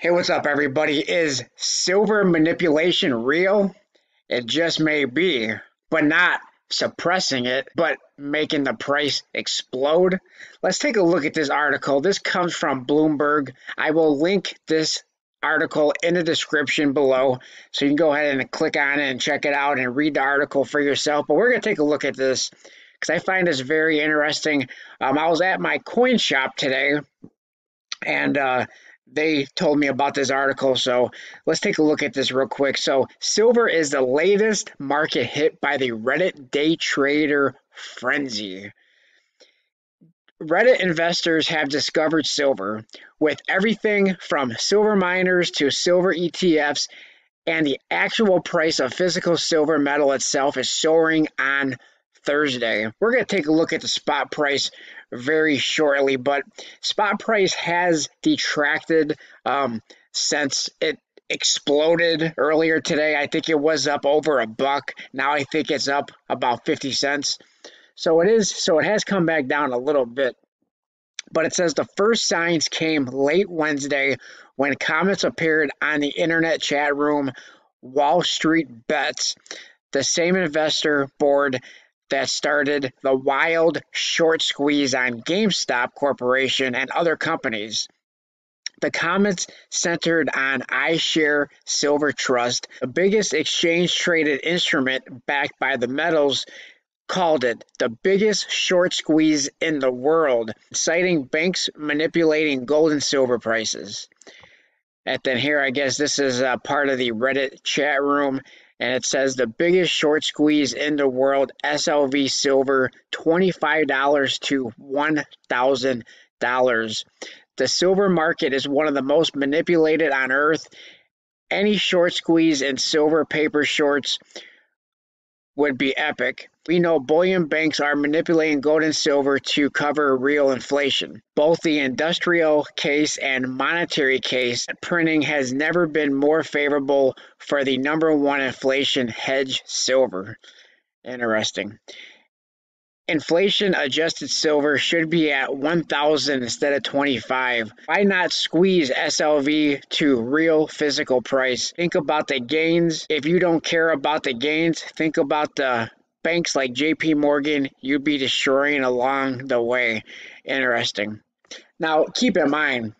Hey, what's up, everybody? Is silver manipulation real? It just may be, but not suppressing it, but making the price explode. Let's take a look at this article. This comes from Bloomberg. I will link this article in the description below, so you can go ahead and click on it and check it out and read the article for yourself. But we're going to take a look at this because I find this very interesting. I was at my coin shop today, and they told me about this article. So let's take a look at this real quick. So silver is the latest market hit by the Reddit day trader frenzy. Reddit investors have discovered silver, with everything from silver miners to silver ETFs, and the actual price of physical silver metal itself is soaring on Thursday. We're going to take a look at the spot price very shortly, but spot price has detracted since it exploded earlier today. I think it was up over $1. Now I think it's up about 50 cents. So it has come back down a little bit. But it says the first signs came late Wednesday when comments appeared on the internet chat room Wall Street Bets, the same investor board that started the wild short squeeze on GameStop Corporation and other companies. The comments centered on iShare Silver Trust, the biggest exchange-traded instrument backed by the metals, called it the biggest short squeeze in the world, citing banks manipulating gold and silver prices. And then here, I guess this is part of the Reddit chat room, and it says the biggest short squeeze in the world, SLV silver, $25 to $1,000. The silver market is one of the most manipulated on earth. Any short squeeze in silver paper shorts would be epic. We know bullion banks are manipulating gold and silver to cover real inflation. Both the industrial case and monetary case, printing has never been more favorable for the number one inflation hedge, silver. Interesting. Inflation adjusted silver should be at 1,000 instead of 25. Why not squeeze SLV to real physical price? Think about the gains. If you don't care about the gains, think about the banks like JP Morgan you'd be destroying along the way. Interesting. Now, keep in mind,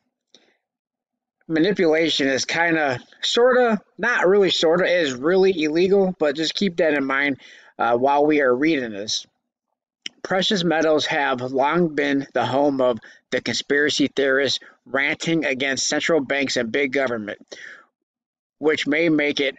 manipulation is kind of, sort of, not really sort of, is really illegal, but just keep that in mind while we are reading this. Precious metals have long been the home of the conspiracy theorists ranting against central banks and big government, which may make it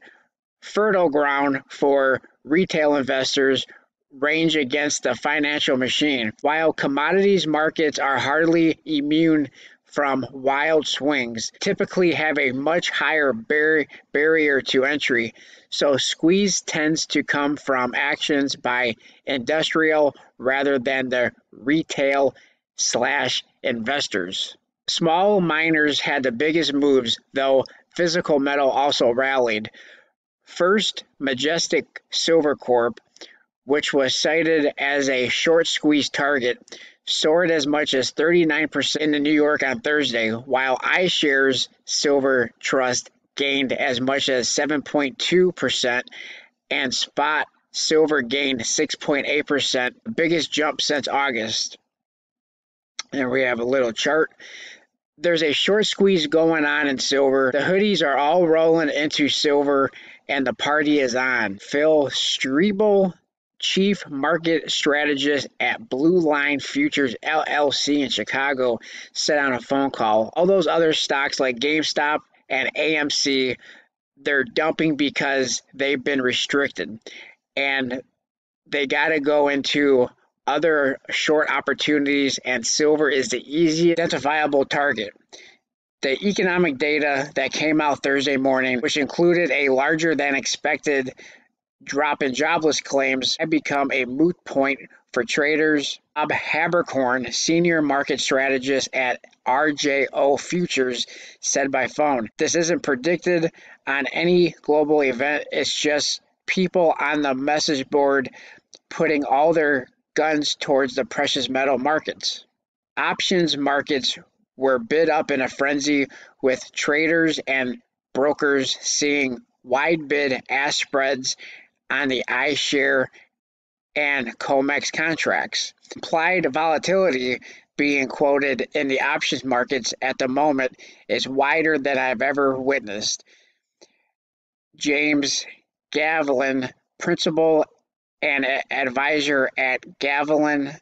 fertile ground for retail investors range against the financial machine. While commodities markets are hardly immune from wild swings, typically have a much higher barrier to entry, so squeeze tends to come from actions by industrial rather than the retail/investors. Small miners had the biggest moves, though physical metal also rallied. First, Majestic Silver Corp, which was cited as a short squeeze target, soared as much as 39% in New York on Thursday, while iShares Silver Trust gained as much as 7.2%, and spot silver gained 6.8%, the biggest jump since August. And we have a little chart. There's a short squeeze going on in silver. The hoodies are all rolling into silver, and the party is on. Phil Strebel, Chief Market Strategist at Blue Line Futures LLC in Chicago, said on a phone call, all those other stocks like GameStop and AMC, they're dumping because they've been restricted, and they got to go into other short opportunities, and silver is the easy identifiable target. The economic data that came out Thursday morning, which included a larger than expected drop in jobless claims, had become a moot point for traders. Bob Habercorn, senior market strategist at RJO Futures, said by phone, "This isn't predicted on any global event. It's just people on the message board putting all their guns towards the precious metal markets." Options markets were bid up in a frenzy, with traders and brokers seeing wide bid-ask spreads on the iShare and COMEX contracts. Implied volatility being quoted in the options markets at the moment is wider than I've ever witnessed. James Gavilan, principal and advisor at Gavilan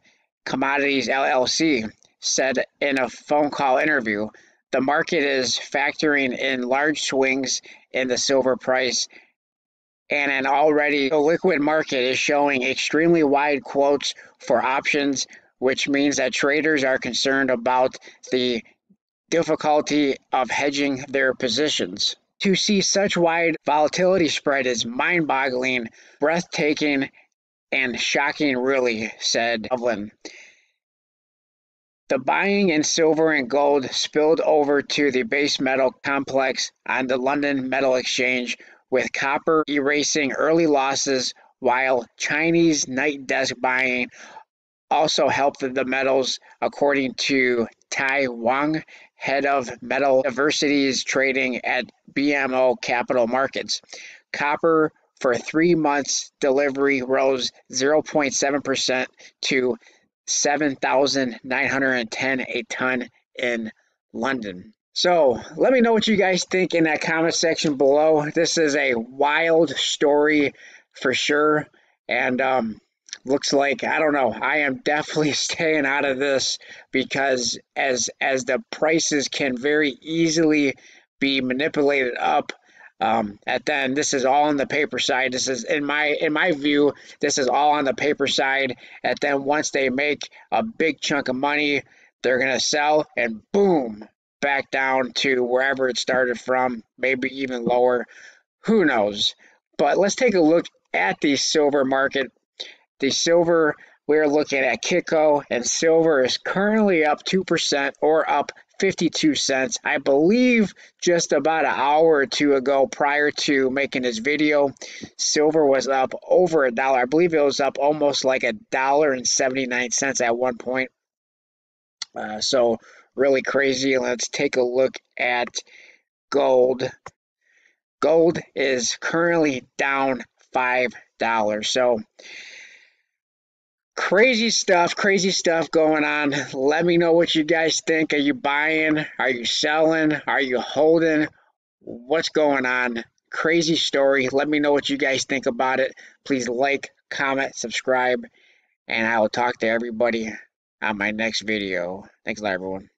Commodities LLC, said in a phone call interview, the market is factoring in large swings in the silver price, and an already liquid market is showing extremely wide quotes for options, which means that traders are concerned about the difficulty of hedging their positions. To see such wide volatility spread is mind-boggling, breathtaking, and shocking, really, said Evelyn. The buying in silver and gold spilled over to the base metal complex on the London Metal Exchange, with copper erasing early losses, while Chinese night desk buying also helped the metals, according to Tai Wang, head of metal diversities trading at BMO Capital Markets. Copper for 3 months delivery rose 0.7% to 7,910 a ton in London. So let me know what you guys think in that comment section below. This is a wild story for sure. And looks like, I don't know, I am definitely staying out of this, because as the prices can very easily be manipulated up. At the end, this is all on the paper side. This is, in my view, this is all on the paper side. And then once they make a big chunk of money, they're gonna sell, and boom, back down to wherever it started from, maybe even lower. Who knows? But let's take a look at the silver market. The silver, we're looking at Kitco, and silver is currently up 2%, or up 52 cents. I believe just about an hour or two ago, prior to making this video, silver was up over $1. I believe it was up almost like $1.79 at one point. So really crazy. Let's take a look at gold. Gold is currently down $5. So crazy stuff going on. Let me know what you guys think. Are you buying? Are you selling? Are you holding? What's going on? Crazy story. Let me know what you guys think about it. Please like, comment, subscribe, and I will talk to everybody on my next video. Thanks a lot, everyone.